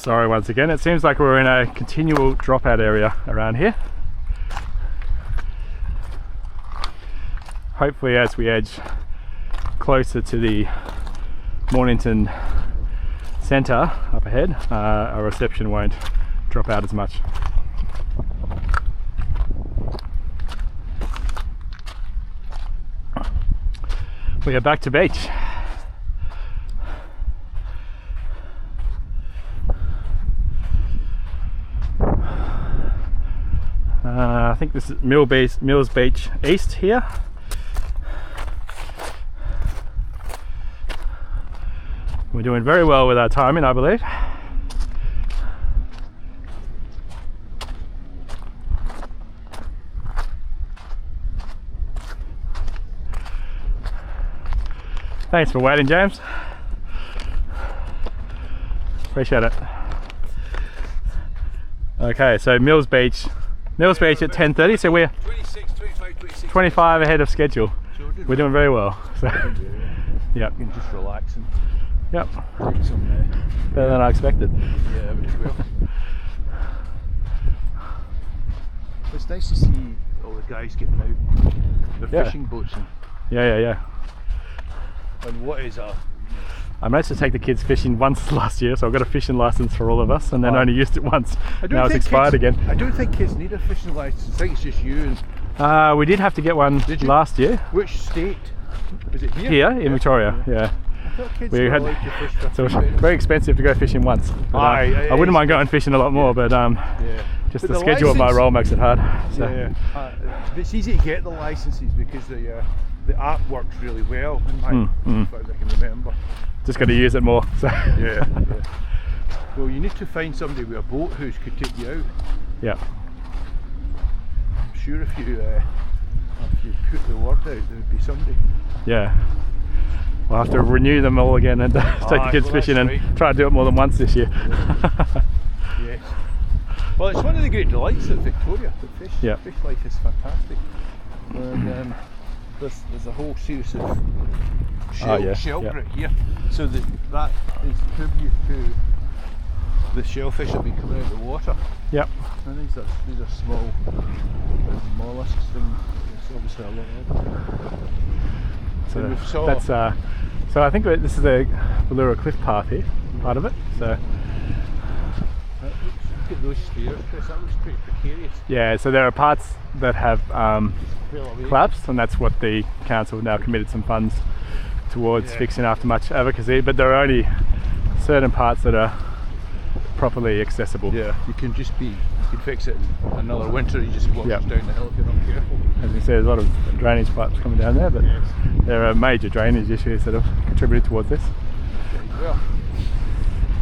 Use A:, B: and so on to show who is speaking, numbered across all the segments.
A: Sorry once again, it seems like we're in a continual dropout area around here. Hopefully as we edge closer to the Mornington Centre up ahead, our reception won't drop out as much. We are back to beach. I think this is Mills Beach East here. We're doing very well with our timing, I believe. Thanks for waiting, James. Appreciate it. Okay, so Mills Beach at 10:30, so we're 25 ahead of schedule. We're doing very well. So, yeah.
B: You can just relax and
A: Yep.
B: take some.
A: Better than I expected.
B: Yeah, but well. It's nice to see all the guys getting out. Their fishing boats and.
A: Yeah.
B: And what is a?
A: I managed to take the kids fishing once last year, so I've got a fishing license for all of us, and then only used it once. Now it's expired again.
B: I don't think kids need a fishing license. I think it's just you. And
A: We did have to get one last year.
B: which state? Is it here?
A: Here in Victoria, yeah.
B: I thought kids
A: We
B: were
A: had-
B: allowed to fish for
A: So it's
B: 3 minutes.
A: very expensive to go fishing once. But,
B: Aye,
A: I wouldn't mind going fishing a lot more, but
B: Yeah.
A: just
B: But
A: the schedule of my
B: license-
A: role makes it hard. So.
B: Yeah. It's easy to get the licenses because the app works really well. In my, as far as I can remember.
A: Just got to use it more. So.
B: Yeah. Well, you need to find somebody with a boat who could take you out.
A: Yeah.
B: I'm sure if you put the word out, there would be somebody.
A: Yeah. We'll have to renew them all again and take the kids
B: well,
A: fishing
B: that's
A: and
B: right.
A: try to do it more than once this year.
B: Yes. Well, it's one of the great delights of Victoria. The fish,
A: Yeah.
B: fish life is fantastic. And there's a whole series of shellgrit here. So that is tribute to the shellfish that have been coming out of the water.
A: Yep.
B: And these are small mollusks things. There's obviously a lot of them. And we've saw
A: That's so I think this is the Ballura Cliff Path here, part of it. So
B: look at those stairs, Chris. That looks pretty precarious.
A: yeah, so there are parts that have
B: Fell away.
A: collapsed, and that's what the council have now committed some funds towards
B: Yeah.
A: fixing after much advocacy. But there are only certain parts that are properly accessible.
B: Yeah, you can fix it in another winter. You just walk
A: Yep.
B: down the hill if you're not careful.
A: As you say, there's a lot of drainage pipes coming down there, but
B: Yes.
A: there are major drainage issues that have contributed towards this.
B: Well,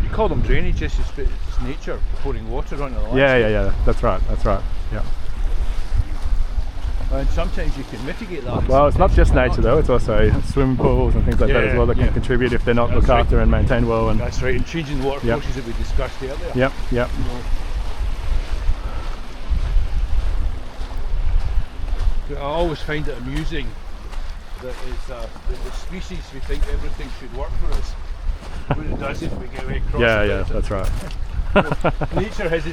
B: you call them drainage issues, but it's nature pouring water onto the landscape.
A: Yeah. That's right. Yeah.
B: And sometimes you can mitigate that.
A: Well, it's not
B: sometimes
A: just
B: you cannot.
A: nature though. It's also swimming pools and things like that as well that can contribute if they're not
B: That's
A: looked
B: right.
A: after and maintained well. And
B: That's right, and changing the water
A: Yep.
B: courses that we discussed earlier.
A: Yep.
B: You know, I always find it amusing that the species we think everything should work for us. What it does if we get away across
A: Yeah. That's right.
B: Nature has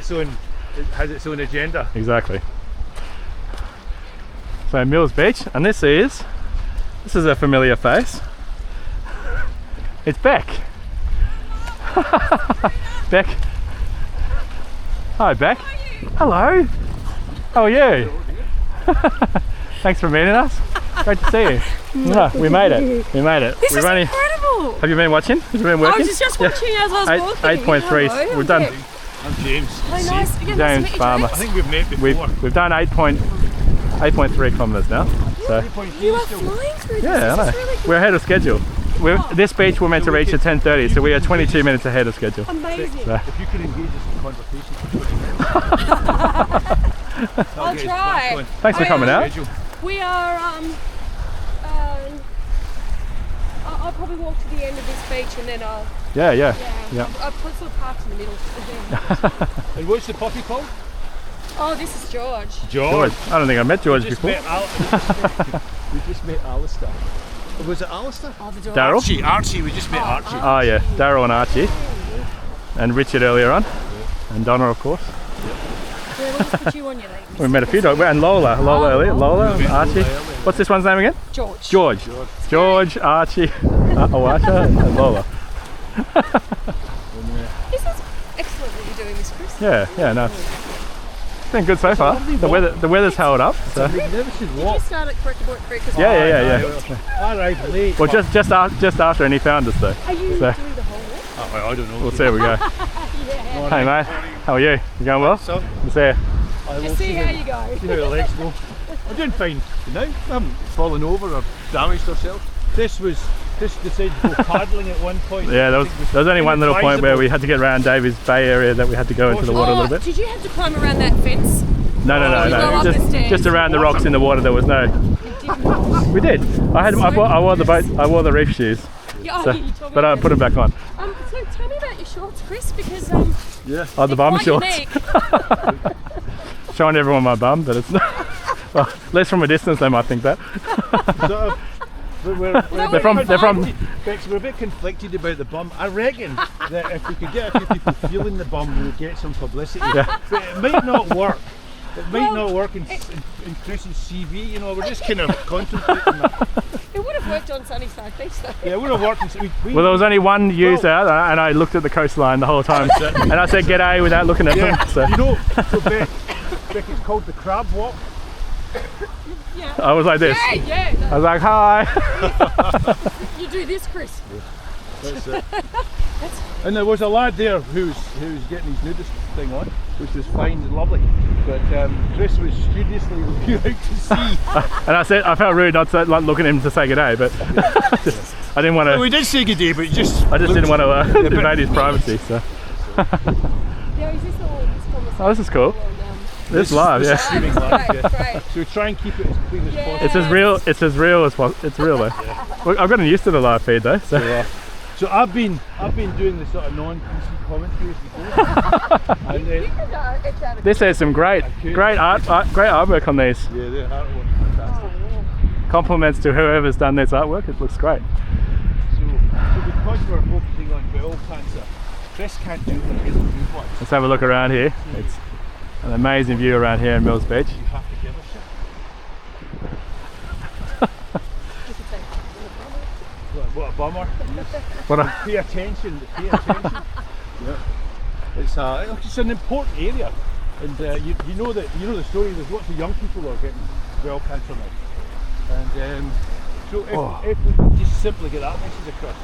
B: its own agenda.
A: Exactly. So Mills Beach, and this is a familiar face. It's Beck. Beck. Hi Beck. Hello. How are you? Thanks for meeting us. Great to see you. Yeah, we made it.
C: This is incredible!
A: Have you been watching? Have you been
C: I
A: working?
C: was just watching as I was walking.
A: 8.3.
C: Hello,
A: We've done.
C: Beck.
B: I'm James.
C: Hello, nice. Yeah, nice to
A: James
C: meet you,
A: Farmer.
B: I think we've met before.
A: We've done 8.3 kilometres now. So
C: You are flying through
A: yeah, I
C: this.
A: know.
C: This is really cool.
A: We're ahead of schedule. This beach we're meant to reach at 10:30, so we are 22 minutes ahead of schedule.
C: Amazing.
A: So,
B: If you could engage us in conversation,
C: I'll try.
A: thanks for coming out.
C: We are, I'll probably walk to the end of this beach and then I'll,
A: Yeah.
C: I'll put some parks in the middle again.
B: And what's the puppy called?
C: Oh, this is George.
A: George. I don't think I met George
B: We just
A: before.
B: met Alistair. Was it Alistair?
C: Oh, the dog.
A: Daryl?
B: Archie, we just met Archie.
A: Oh yeah, Daryl and Archie. and Richard earlier on, and Donna, of course.
C: Yeah, we'll just put you on your name.
A: We met a few dogs, and Lola earlier, Lola, and Archie. What's this one's name again?
C: George.
A: George, Archie, Awacha, and Lola.
C: This is excellent that you're doing this, Chris.
A: Yeah, no. It's been good so far. The weather's held up. So.
B: We never should
C: Did you
B: walk.
C: start at Correctable Creek as well?
A: Yeah.
B: All right, late.
A: Well, just after, and he found us though.
C: Are you
A: So-
C: doing the whole walk?
B: I don't know.
A: We'll see how we go.
C: Yeah.
A: Hey mate, how are you? You going well?
B: So,
A: We'll see you.
C: Just see how you go.
B: See how the legs go. I'm doing fine now. I haven't fallen over or damaged ourselves. This decided to go paddling at one point.
A: Yeah, there was only one little point where we had to get around Davy's Bay area that we had to go into the water a little bit.
C: Did you have to climb around that fence?
A: No,
C: you go up the stairs?
A: just around the rocks in the water. There was no.
C: You didn't.
A: We did. I wore the reef shoes,
C: Yeah,
A: so,
C: you told me
A: but I
C: about
A: put them back on.
C: So tell me about your shorts, Chris, because
B: Yeah.
A: Oh, the bum
C: quite
A: shorts.
C: unique.
A: Showing everyone my bum, but it's not. Well, at least from a distance they might think that. They're from.
B: Bex, we're a bit conflicted about the bum. I reckon that if we could get a few people feeling the bum, we would get some publicity.
A: Yeah.
B: But it might not work. It might not work in Chris's CV. You know, we're just kind of contemplating that.
C: It would have worked on Sunnyside Beach though.
B: Yeah, it would have worked.
A: Well, there was only one user, and I looked at the coastline the whole time, and I said "G'day" without looking at
B: yeah,
A: them. So
B: you know, so Beck, it's called the crab walk.
C: Yeah.
A: I was like this.
C: Yeah.
A: I was like, "Hi."
C: You do this, Chris.
B: That's it. And there was a lad there who's getting his nudist thing on, which was fine and lovely. But Chris was studiously looking out to sea.
A: And I said I felt rude not to, like, looking at him to say "G'day," but I didn't want
B: Well,
A: to.
B: we did say good day, but you just
A: I just didn't want to
B: but-
A: invade his privacy. So.
C: Yeah, is this all this conversation?
A: Oh, this is cool. This is live,
B: this
A: yeah.
B: is streaming live,
C: Right,
B: yeah.
C: right.
B: So we try and keep it as clean as
C: Yeah.
B: possible.
A: It's as real as possible. It's real though. Well, I've gotten used to the live feed though. So.
B: So I've been doing the sort of non-PC commentaries before. And
A: This has some great artwork on these.
B: yeah, the artwork's fantastic.
A: Compliments to whoever's done this artwork. It looks great.
B: So because we're focusing on bowel cancer, Chris can't do the really good ones.
A: Let's have a look around here. It's an amazing view around here in Mills Beach.
B: You have to give a shit. What a bummer.
A: What a,
B: Pay attention. Yeah. It's an important area, and you know the story. There's lots of young people who are getting bowel cancer now, and so if we could just simply get that message across,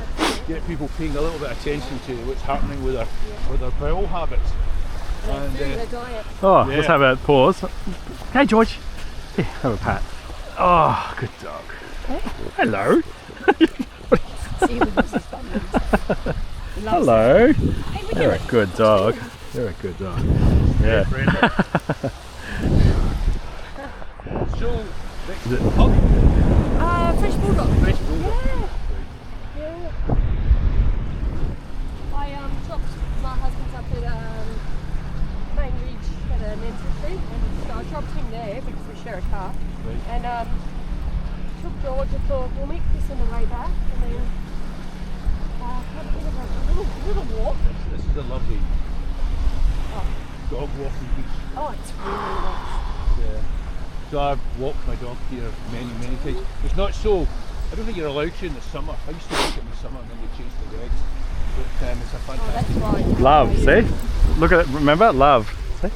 B: get people paying a little bit of attention to what's happening with their bowel habits. And
A: oh,
B: Yeah.
A: let's have a pause. Hey George. Here, have a pat. Oh, good dog. Hello. Hello. You're a good dog. You're a good dog. Yeah.
B: so
A: Is it-
C: French Bulldog.
B: French Bulldog.
C: Yeah. I chopped my husband's up at Main Ridge at an entry, and so I chopped him there because we share a car.
B: Right.
C: And took George and thought we'll meet Chris on the way back, and then had a bit of a little walk.
B: This is a lovely dog walking beach.
C: Oh, it's really nice.
B: Yeah. So I've walked my dog here many times. It's not so. I don't think you're allowed to in the summer. I used to walk in the summer and then they changed the regs. But it's a
C: Oh, that's
B: fantastic.
C: right.
A: Love, see? Look at it, remember? Love. See?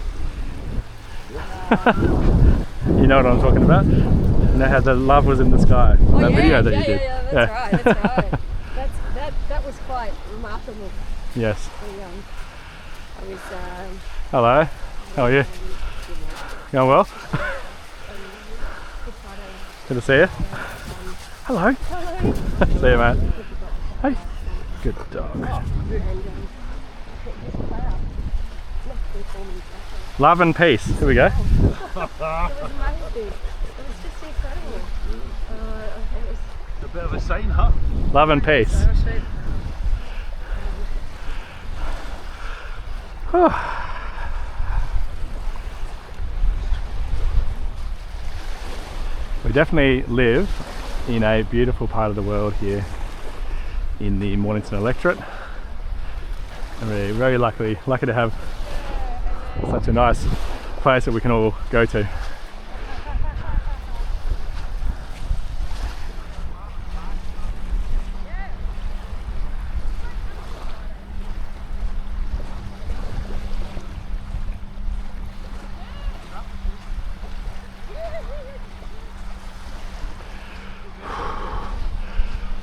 A: You know what I'm talking about? You know how the love was in the sky.
C: Oh,
A: that
C: yeah,
A: video that
C: yeah,
A: you did.
C: yeah, that's right, that's right. That was quite remarkable.
A: Yes.
C: I was
A: Hello. How are you? Going well? Good to see you. Hello.
C: hello.
A: See you, mate. Hey. Good dog. Love and peace. Here we go.
C: It was amazing. It was just incredible. It was
B: A bit of a sign, huh?
A: Love and peace.
C: so sweet.
A: We definitely live in a beautiful part of the world here in the Mornington electorate. And we're very lucky to have such a nice place that we can all go to.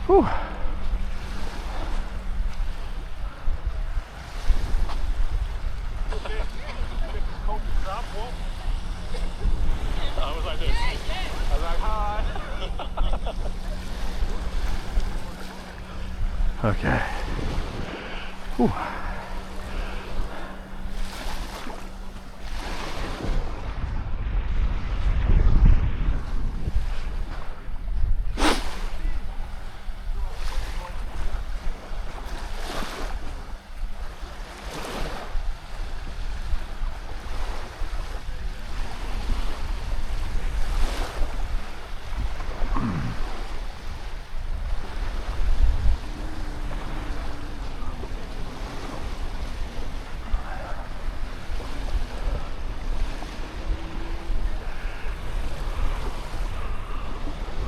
A: Whew. Okay. Whew.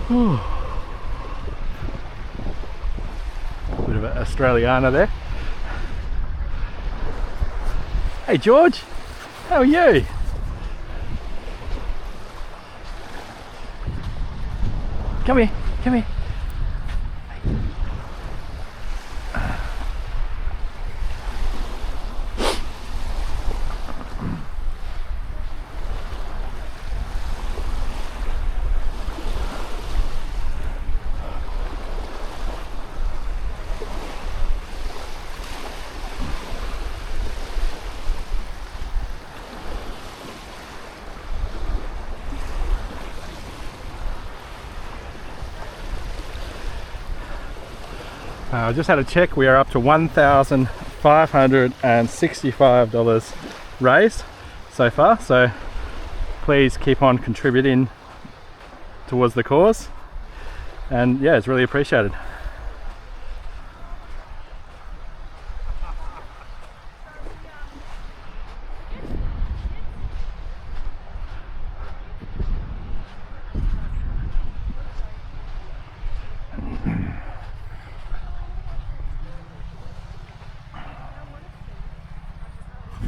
A: Whew. Bit of an Australiana there. Hey George, how are you? Come here, come here. I just had a check. We are up to $1,565 raised so far, so please keep on contributing towards the cause, and yeah, it's really appreciated.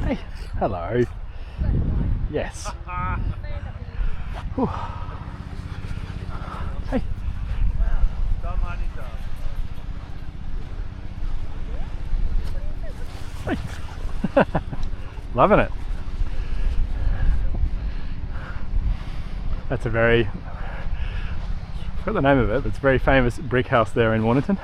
A: Hey, hello. Yes. Whew. Hey. Hey. Loving it. That's a very, I forgot the name of it, but it's a very famous brick house there in Mornington.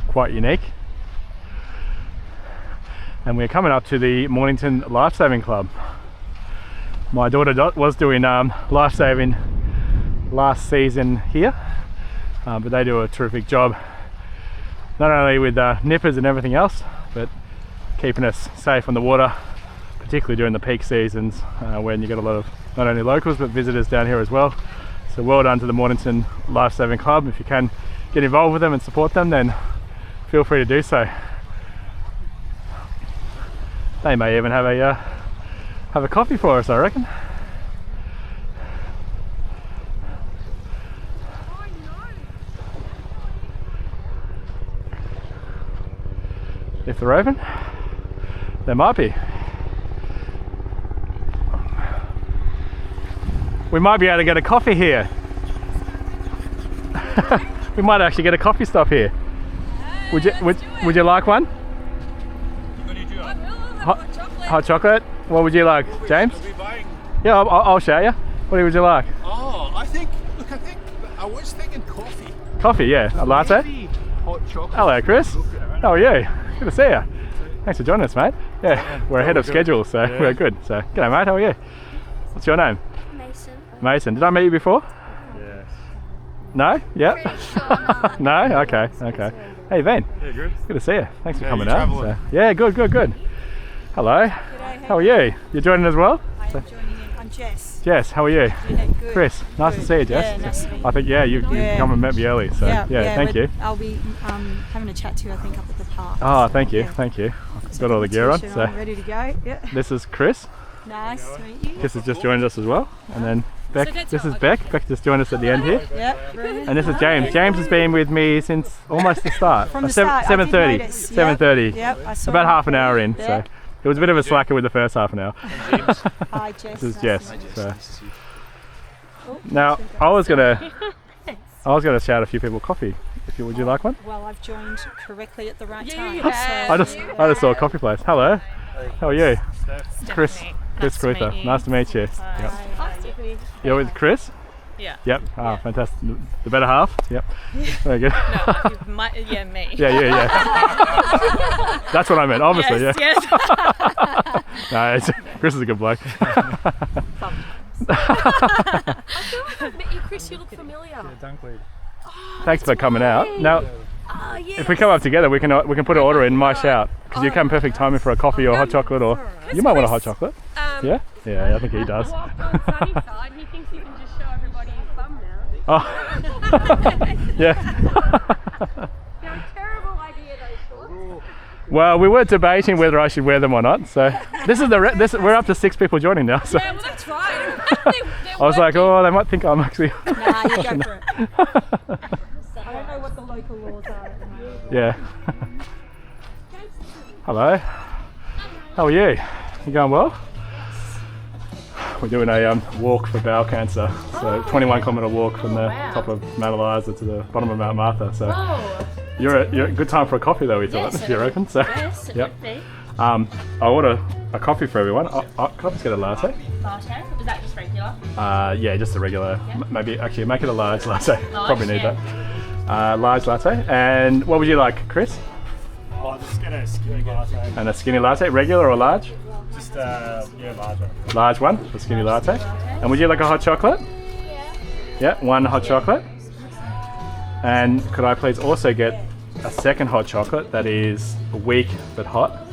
A: Quite unique. And we're coming up to the Mornington Lifesaving Club. My daughter Dot was doing lifesaving last season here, but they do a terrific job, not only with nippers and everything else, but keeping us safe on the water, particularly during the peak seasons when you get a lot of not only locals but visitors down here as well. So well done to the Mornington Lifesaving Club. If you can get involved with them and support them, then feel free to do so. They may even have a coffee for us, I reckon. If they're open, there might be. We might be able to get a coffee here. We might actually get a coffee stop here. Would you like one? Hot chocolate. What would you like, James? Yeah, I'll show you. What would you like?
B: Oh, I think I was thinking coffee.
A: Coffee, yeah. A latte.
B: Hot chocolate.
A: Hello, Chris. How are you? Good to see you. Thanks for joining us, mate. Yeah, we're ahead of schedule, so we're good. So, g'day, mate. How are you? What's your name?
C: Mason.
A: Mason. Did I meet you before?
B: Yes.
A: No? Yeah?
C: Pretty sure not.
A: No? Okay. Hey, Ben.
B: Yeah, good.
A: Good to see you. Thanks for
B: Yeah,
A: coming
B: you
A: out.
B: travelling?
A: So, yeah, good. Hello.
C: G'day.
A: How are you? You're joining as well?
D: I am joining in. I'm Jess.
A: Jess, how are you?
D: Yeah, good.
A: Chris, nice to see you, Jess.
D: Yeah, nice to meet you.
A: I think, you come and met me early, so thank you.
D: I'll be having a chat to you, I think, up at the park.
A: Oh, thank you. I've got all the gear on. So
D: I'm ready to go. Yeah.
A: this is Chris.
D: Nice to meet you.
A: Chris has just joined us as well. And then Beck, this is Beck. Beck just joined us at the end here.
D: Yeah, brilliant.
A: And this is James. James has been with me since almost the start.
D: From the start,
A: 7:30. 7:30.
D: Yep, I saw
A: About
D: him.
A: half an hour in.
D: Yeah.
A: So it was a bit of a slacker with the first half an hour.
D: Hi, Jess.
A: This is
D: Nice
A: Jess.
D: to meet you.
A: So. Now I was gonna shout a few people coffee. Would you like one?
D: Well, I've joined correctly at the right time.
A: I just saw a coffee place. Hello. How are you? Chris. Chris Cruther. Nice to meet you. Yep. You're with Chris?
E: Yeah.
A: Yep. Ah, fantastic. The better half? Yep. Very good.
E: Me.
A: Yeah. That's what I meant, obviously,
E: Yes.
A: No, Chris is a good bloke.
C: I've met you, Chris. You look familiar.
A: Thanks for coming out. Now, if we come up together, we can put an order in my shout, because you come perfect timing for a coffee or hot chocolate, or you might want a hot chocolate. Yeah, I think he does.
C: Well, on sunny side, he thinks he can just show everybody his bum now.
A: Oh, yeah.
C: They're a terrible idea, those shorts.
A: Well, we were debating whether I should wear them or not. So this is we're up to 6 people joining now. So
C: Yeah, well, that's right.
A: I was like, oh, they might think I'm actually.
D: Nah, you go for it. I don't know what the local laws are at the moment.
A: Yeah. Hello. How are you? You going well? We're doing a walk for bowel cancer. So 21-kilometre walk from the top of Mount Eliza to the bottom of Mount Martha. So you're a good time for a coffee though, we thought, if you're open. So yep. I order a coffee for everyone. Can I just get a latte?
E: Latte? Is that just regular?
A: Yeah, just a regular. Maybe actually make it a large latte. Probably need
E: yeah.
A: that. Large latte. And what would you like, Chris?
F: I'll just get a skinny latte.
A: And a skinny latte, regular or large?
F: Just larger.
A: Large one, a skinny latte. And would you like a hot chocolate? Yeah, one hot chocolate. And could I please also get a second hot chocolate that is weak but hot?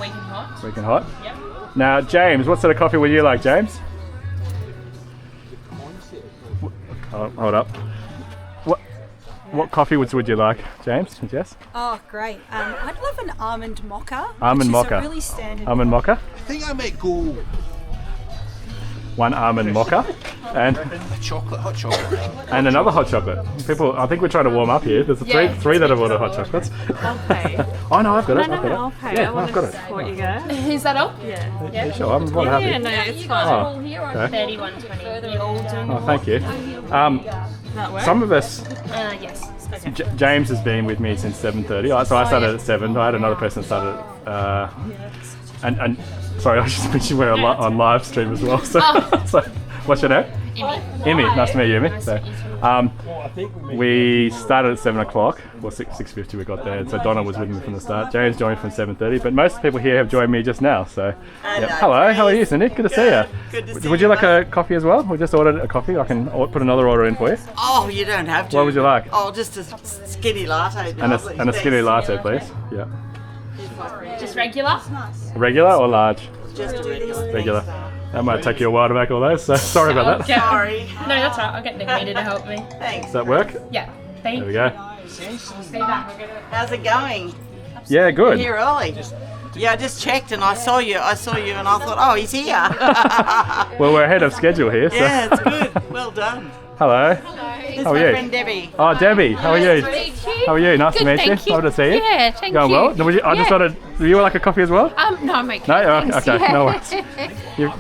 E: Weak and hot?
A: Weak and hot.
E: Yep.
A: Now, James, what sort of coffee would you like, James? Hold up. What coffee would you like, James and Jess?
D: Oh, great. I'd love an almond mocha.
A: Almond
D: which
A: mocha.
D: Is a really standard.
A: Almond mocha.
B: I think I might go
A: One almond mocha. And
B: hot chocolate.
A: and another hot chocolate. People, I think we're trying to warm up here. There's three that have ordered hot chocolates.
E: I'll pay.
A: Oh no, I've got it.
E: I'll pay.
A: Yeah,
E: I want
A: I've got
E: to
A: it.
E: support you guys.
C: Is that all?
E: Yeah.
A: Yeah, sure. I'm quite happy.
E: Yeah, no, it's
C: You guys
E: fine.
C: are all here on
A: Okay.
E: 31.20. You all do.
A: Oh, thank you.
E: That work?
A: Some of us,
E: Yes. Okay.
A: James has been with me since 7:30. So I started at 7. I had another person that started at, and sorry, I was just mentioning we're on live stream as well. So, so what's your name? Emmy. Nice to meet you, Emmy. So, we started at 7 o'clock. Well, 6:50 we got there. So Donna was with me from the start. James joined from 7:30, but most people here have joined me just now. So, yep. Hello. How are you, Cindy? Good to see you.
G: Good to see
A: Would you like a coffee as well? We just ordered a coffee. I can put another order in for you.
G: Oh, you don't have to.
A: What would you like?
G: Oh, just a skinny latte.
A: And a skinny latte, please. Yeah.
E: Just regular?
A: Regular or large?
G: Just a regular.
A: Regular. That might take you a while to make all those, so sorry about that.
G: Sorry.
E: No, that's right. I'll get Nick Meter to help me.
G: Thanks.
A: Does that work?
E: Yeah. Thank
A: There we
E: you.
A: go.
E: Stay back. We're gonna.
G: How's it going?
A: Yeah, good.
G: Here early. Yeah, I just checked and I saw you and I thought, oh, he's here.
A: Well, we're ahead of schedule here, so.
G: Yeah, it's good. Well done.
A: Hello.
G: This is
A: How are
G: my
A: you?
G: friend Debbie.
A: Oh, Debbie, how are you?
C: Thank you.
A: How are you? Nice to meet you.
C: thank you.
A: Lovely to see you.
C: Yeah, thank
A: Going
C: you.
A: well? No, I just
C: Yeah.
A: wanted. Do you like a coffee as well?
C: No, I'm okay.
A: No?
C: thanks.
A: Okay, no worries.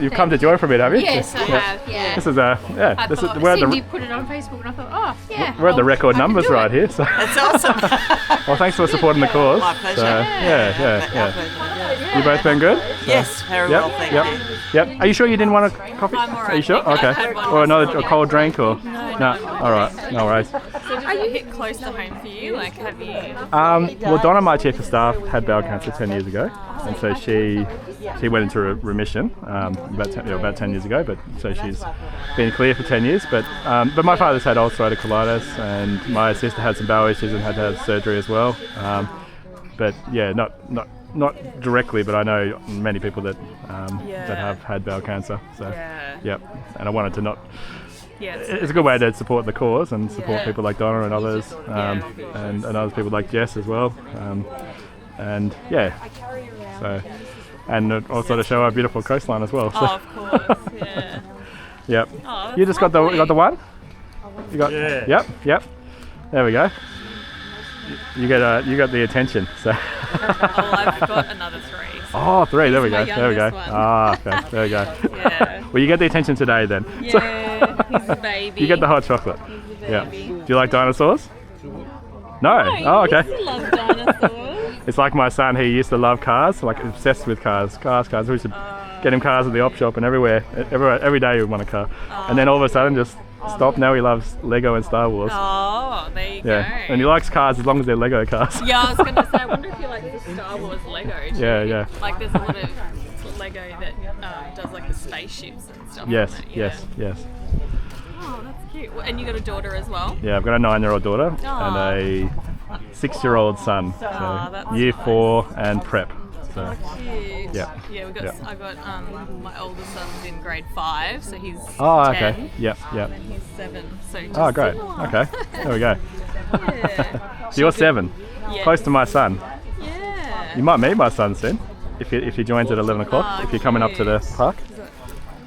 A: You've come to join for a bit, have you?
C: Yes, I have. Yeah.
A: This is
C: I
A: This is
C: thought
A: we're at
C: Cindy
A: the
C: put it on Facebook, and I thought, oh yeah.
A: we're at the record
C: I can
A: numbers
C: do
A: right
C: it.
A: here. So,
G: That's awesome.
A: well, thanks for supporting the cause.
G: My pleasure.
A: So, yeah.
G: My pleasure.
A: You both been good?
G: Yes, very
A: Yep.
G: well, thank
A: Yep.
G: you.
A: Yep. Are you sure you didn't want a coffee?
D: I'm all right,
A: Are you sure?
D: thank you.
A: Okay.
D: I've had one
A: Or a cold drink or? No. All right. No worries.
E: Are you hit close to home for you? Like, have you?
A: Well, Donna, my chief of staff, had bowel cancer 10 years ago, and so she went into remission about 10 years ago. But so she's been clear for 10 years. But my father's had ulcerative colitis, and my sister had some bowel issues and had to have surgery as well. But yeah, not not directly, but I know many people that that have had bowel cancer. So, yep. And I wanted to not.
E: Yeah,
A: It's a good way to support the cause and support people like Donna and others, and other people like Jess as well. And yeah, so and also to show our beautiful coastline as well. So.
E: Oh, of course, yeah.
A: Yep.
E: Oh,
A: You just got the one. You got.
F: Yeah.
A: Yep. There we go. You got the attention. So.
E: Oh, I've got another 3. So.
A: Oh, 3. There we
E: my
A: go. There we go.
E: youngest one.
A: Ah, okay. There we go.
E: Yeah.
A: Well, you get the attention today then.
E: Yeah, he's a baby.
A: You get the hot chocolate. Yeah.
E: baby.
A: Do you like dinosaurs? No. Oh, okay.
E: I love dinosaurs.
A: It's like my son. He used to love cars, like obsessed with cars. We used to get him cars at the op shop and everywhere. Every day he would want a car. And then all of a sudden just stopped. Now he loves Lego and Star Wars.
E: Oh, there you
A: Yeah.
E: go.
A: And he likes cars as long as they're Lego cars.
E: Yeah, I was going to say, I wonder if you like the Star Wars Lego too.
A: Yeah.
E: Like there's a lot of Lego that does like the spaceships and stuff.
A: Yes.
E: on it, yeah.
A: Yes.
E: Oh, that's cute. And you got a daughter as well?
A: Yeah, I've got a 9-year-old daughter
E: Aw.
A: and a 6-year-old son. So
E: Aw, that's
A: year
E: nice.
A: 4 and prep. So
E: Cute.
A: Yeah.
E: Yeah, we got.
A: Yeah.
E: I got my older son's in grade 5, so he's 10.
A: okay. Yep.
E: And then he's 7. So just
A: Oh, great.
E: similar.
A: Okay. There we go.
E: Yeah.
A: So you're 7,
E: Yeah.
A: close to my son.
E: Yeah.
A: You might meet my son soon if he joins at 11 o'clock.
E: Oh,
A: if you're coming up to the
E: cute.
A: park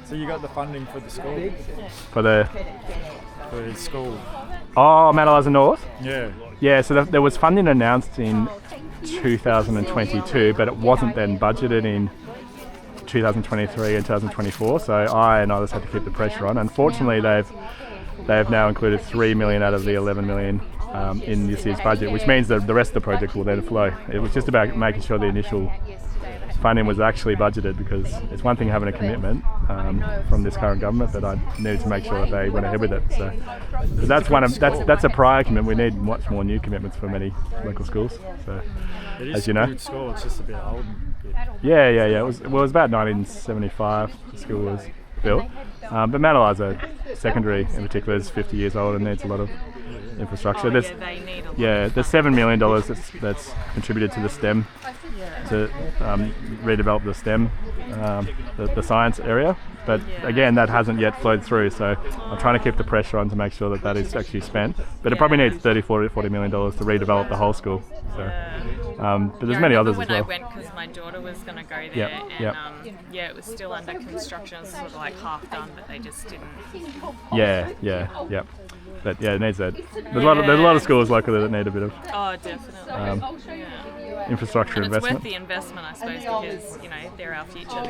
F: So you got the funding for the school?
A: for the
F: For the school?
A: Mount Eliza North.
F: Yeah.
A: Yeah, so there was funding announced in 2022, but it wasn't then budgeted in 2023 and 2024. So I and others had to keep the pressure on. Unfortunately, they've now included 3 million out of the 11 million in this year's budget, which means that the rest of the project will then flow. It was just about making sure the initial funding was actually budgeted, because it's one thing having a commitment from this current government, but I needed to make sure that they went ahead with it. So that's a prior commitment. We need much more new commitments for many local schools. So
F: It is
A: as you know,
F: a good school, it's just a bit old.
A: yeah. It was about 1975 the school was built, but Mount Eliza Secondary in particular is 50 years old and needs a lot of infrastructure.
E: Yeah, they need a lot.
A: There's $7 million that's contributed to the STEM, to redevelop the STEM, the science area. But again, that hasn't yet flowed through, so I'm trying to keep the pressure on to make sure that is actually spent. But it probably needs $40 million to redevelop the whole school. So, but there's many others as
E: when
A: well.
E: I went, because my daughter was going to go there,
A: Yep,
E: and yeah, it was still under construction. It was sort of like half done, but they just didn't.
A: Yeah. But yeah, it needs that. There's a lot of schools locally that need a bit of
E: Oh, definitely. Yeah.
A: infrastructure
E: And it's
A: investment.
E: worth the investment, I suppose, because they're our future.